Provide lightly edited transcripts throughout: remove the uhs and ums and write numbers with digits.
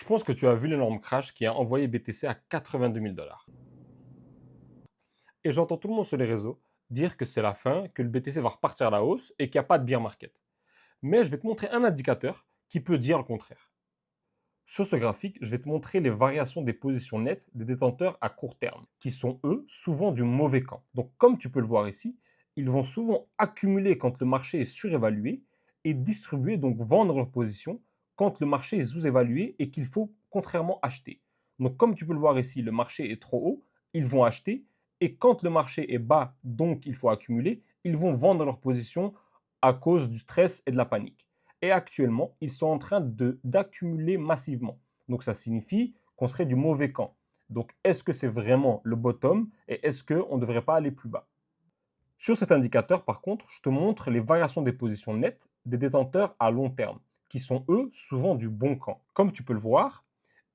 Je pense que tu as vu l'énorme crash qui a envoyé BTC à 82 000 $. Et j'entends tout le monde sur les réseaux dire que c'est la fin, que le BTC va repartir à la hausse et qu'il n'y a pas de bear market. Mais je vais te montrer un indicateur qui peut dire le contraire. Sur ce graphique, je vais te montrer les variations des positions nettes des détenteurs à court terme, qui sont eux souvent du mauvais camp. Donc comme tu peux le voir ici, ils vont souvent accumuler quand le marché est surévalué et distribuer, donc vendre leur position quand le marché est sous-évalué et qu'il faut contrairement acheter. Donc comme tu peux le voir ici, le marché est trop haut, ils vont acheter, et quand le marché est bas, donc il faut accumuler, ils vont vendre leur position à cause du stress et de la panique. Et actuellement, ils sont en train d'accumuler massivement. Donc ça signifie qu'on serait du mauvais camp. Donc est-ce que c'est vraiment le bottom et est-ce qu'on ne devrait pas aller plus bas? Sur cet indicateur, par contre, je te montre les variations des positions nettes des détenteurs à long terme, qui sont eux souvent du bon camp. Comme tu peux le voir,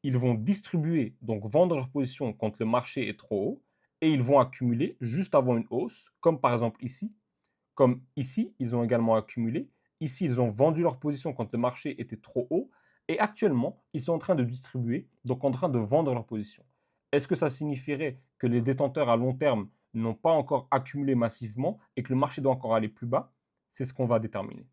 ils vont distribuer, donc vendre leur position quand le marché est trop haut, et ils vont accumuler juste avant une hausse, comme par exemple ici. Comme ici, ils ont également accumulé. Ici, ils ont vendu leur position quand le marché était trop haut. Et actuellement, ils sont en train de distribuer, donc en train de vendre leur position. Est-ce que ça signifierait que les détenteurs à long terme n'ont pas encore accumulé massivement et que le marché doit encore aller plus bas? C'est ce qu'on va déterminer.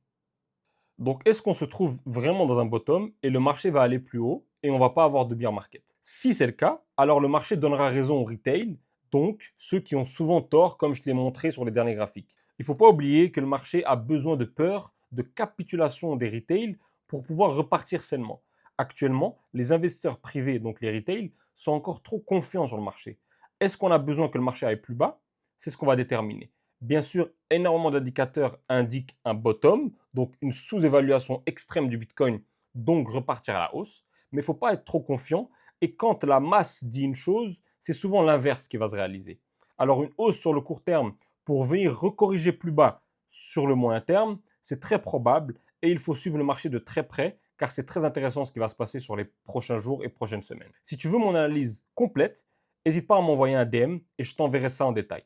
Donc, est-ce qu'on se trouve vraiment dans un bottom et le marché va aller plus haut et on ne va pas avoir de bear market? Si c'est le cas, alors le marché donnera raison au retail, donc ceux qui ont souvent tort, comme je te l'ai montré sur les derniers graphiques. Il ne faut pas oublier que le marché a besoin de peur, de capitulation des retails pour pouvoir repartir sainement. Actuellement, les investisseurs privés, donc les retails, sont encore trop confiants sur le marché. Est-ce qu'on a besoin que le marché aille plus bas? C'est ce qu'on va déterminer. Bien sûr, énormément d'indicateurs indiquent un bottom, donc une sous-évaluation extrême du Bitcoin, donc repartir à la hausse. Mais il ne faut pas être trop confiant. Et quand la masse dit une chose, c'est souvent l'inverse qui va se réaliser. Alors une hausse sur le court terme pour venir recorriger plus bas sur le moyen terme, c'est très probable et il faut suivre le marché de très près car c'est très intéressant ce qui va se passer sur les prochains jours et prochaines semaines. Si tu veux mon analyse complète, n'hésite pas à m'envoyer un DM et je t'enverrai ça en détail.